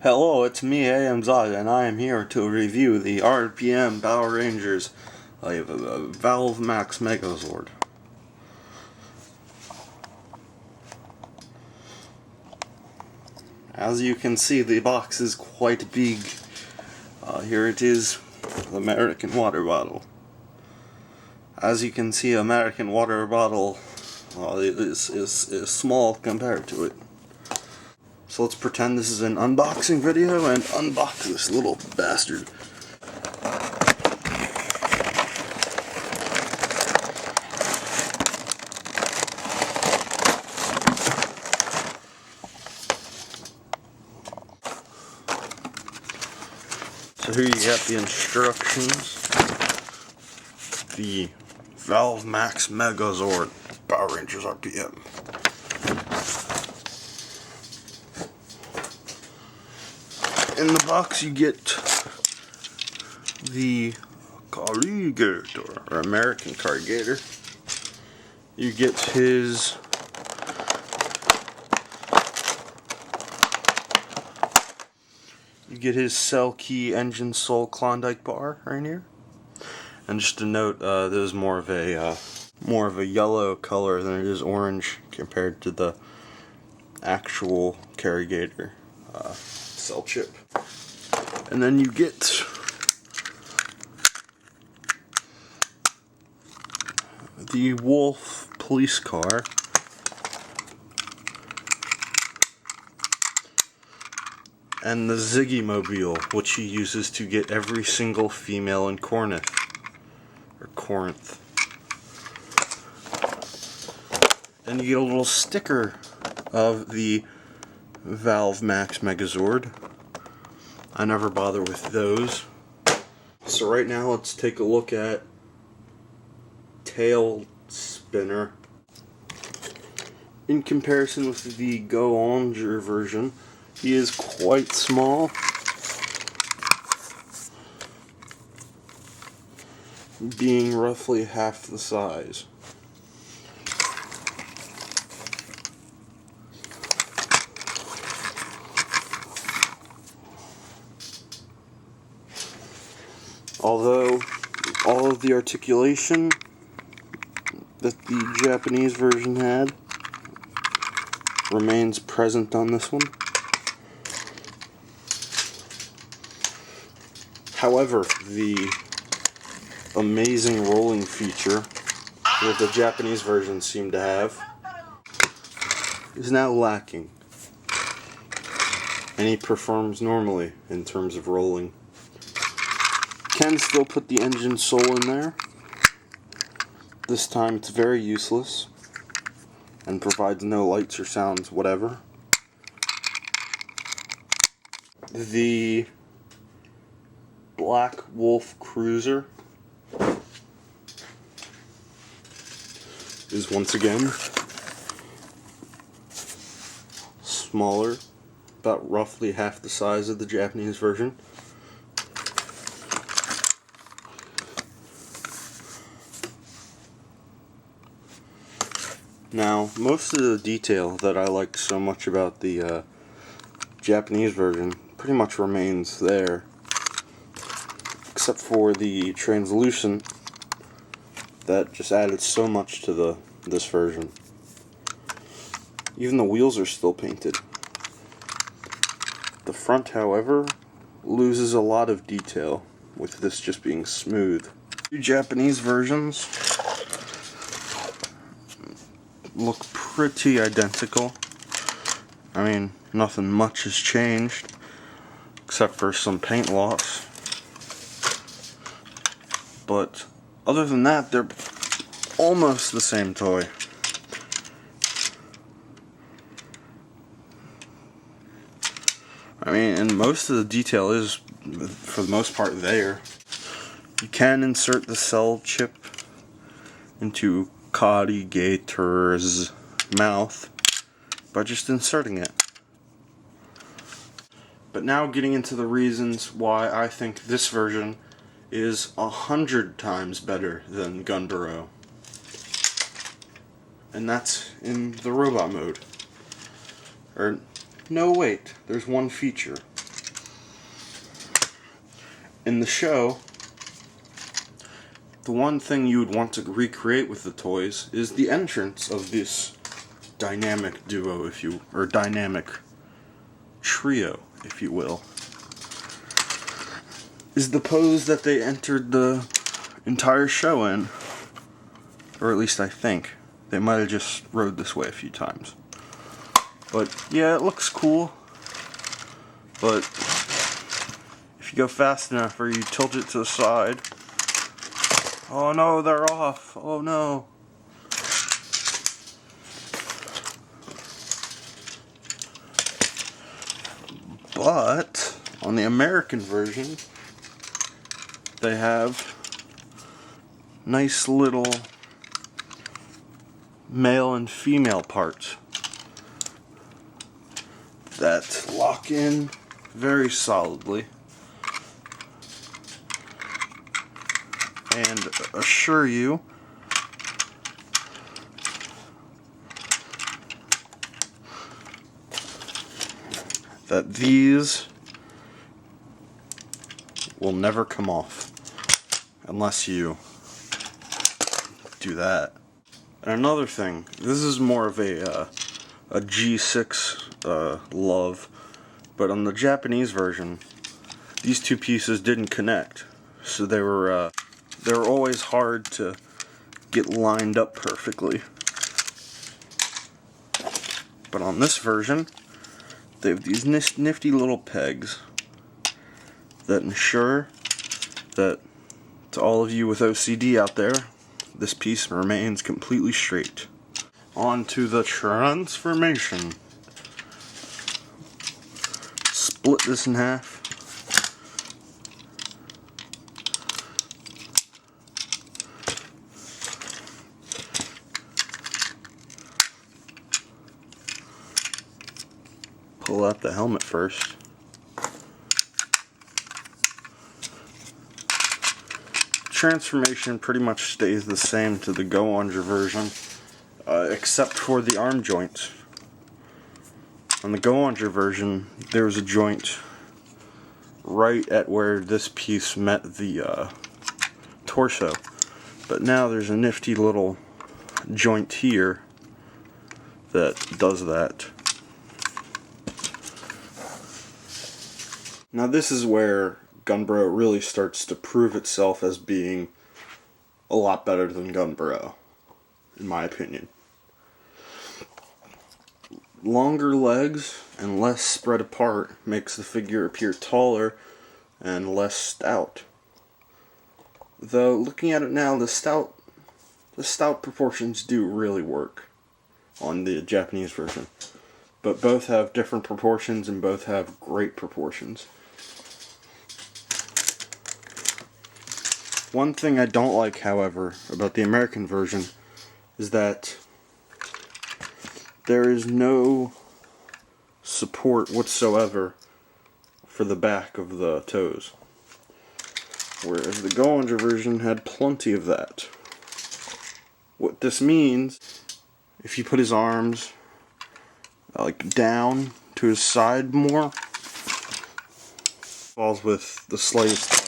Hello, it's me, A.M. Zod, and I am here to review the RPM Power Rangers Valve Max Megazord. As you can see, the box is quite big. Here it is, the American water bottle. As you can see, American water bottle is small compared to it. So let's pretend this is an unboxing video and unbox this little bastard. So here you got the instructions. The Valve Max Megazord Power Rangers RPM. In the box you get the Corrugator, or American Corrugator. You get his Cell Key Engine Soul Klondike bar right here. And just to note, this is more of a yellow color than it is orange compared to the actual Corrugator cell chip. And then you get the Wolf police car. And the Ziggy Mobile, which he uses to get every single female in Corinth. And you get a little sticker of the Valve Max Megazord. I never bother with those. So right now let's take a look at Tail Spinner. In comparison with the Go-Onger version, he is quite small. Being roughly half the size. Although all of the articulation that the Japanese version had remains present on this one. However, the amazing rolling feature that the Japanese version seemed to have is now lacking. And he performs normally in terms of rolling. Can still put the engine soul in there. This time it's very useless and provides no lights or sounds, whatever. The Black Wolf Cruiser is once again smaller, about roughly half the size of the Japanese version. Now, most of the detail that I like so much about the Japanese version pretty much remains there, except for the translucent that just added so much to this version. Even the wheels are still painted. The front, however, loses a lot of detail, with this just being smooth. Two Japanese versions look pretty identical. I mean, nothing much has changed, except for some paint loss. But other than that, they're almost the same toy. I mean, and most of the detail is, for the most part, there. You can insert the cell chip into Corrugator's mouth by just inserting it. But now getting into the reasons why I think this version is 100 times better than Gunboro. And that's in the robot mode. Or, no wait, there's one feature. in the show, the one thing you would want to recreate with the toys is the entrance of this dynamic duo, or dynamic trio, if you will. Is the pose that they entered the entire show in. Or at least I think. They might have just rode this way a few times. But yeah, it looks cool. But if you go fast enough or you tilt it to the side. Oh no, they're off. Oh no. But on the American version, they have nice little male and female parts that lock in very solidly and assure you that these will never come off unless you do that. And another thing, this is more of a G6 love, but on the Japanese version, these two pieces didn't connect, so they were always hard to get lined up perfectly. But on this version, they have these nifty little pegs that ensure that, to all of you with OCD out there, this piece remains completely straight. On to the transformation. Split this in half. Pull out the helmet first. Transformation pretty much stays the same to the Go-Onger version, except for the arm joints. On the Go-Onger version, there's a joint right at where this piece met the torso, but now there's a nifty little joint here that does that. Now this is where Gunbro really starts to prove itself as being a lot better than Gunbro, in my opinion. Longer legs and less spread apart makes the figure appear taller and less stout. Though, looking at it now, the stout proportions do really work on the Japanese version. But both have different proportions and both have great proportions. One thing I don't like, however, about the American version is that there is no support whatsoever for the back of the toes, whereas the Go-Onger version had plenty of that. What this means, if you put his arms like down to his side more, falls with the slightest touch.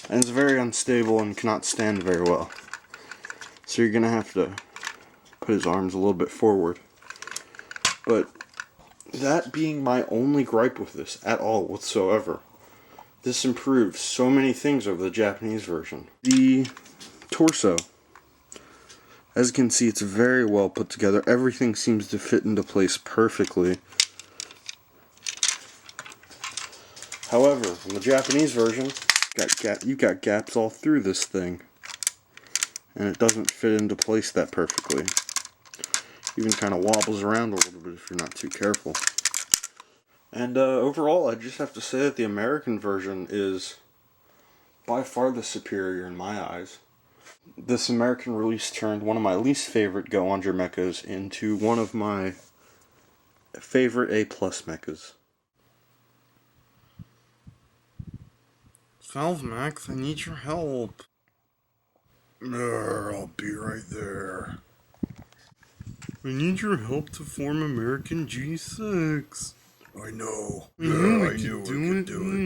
And it's very unstable and cannot stand very well. So you're going to have to put his arms a little bit forward. But that being my only gripe with this at all whatsoever, this improves so many things over the Japanese version. The torso. As you can see, it's very well put together. Everything seems to fit into place perfectly. However, in the Japanese version, you've got gaps all through this thing, and it doesn't fit into place that perfectly. Even kind of wobbles around a little bit if you're not too careful. And overall, I just have to say that the American version is by far the superior in my eyes. This American release turned one of my least favorite Go-Onger mechas into one of my favorite A+ mechas. Max, I need your help. I'll be right there. I need your help to form American G6. I know. I knew we could do it.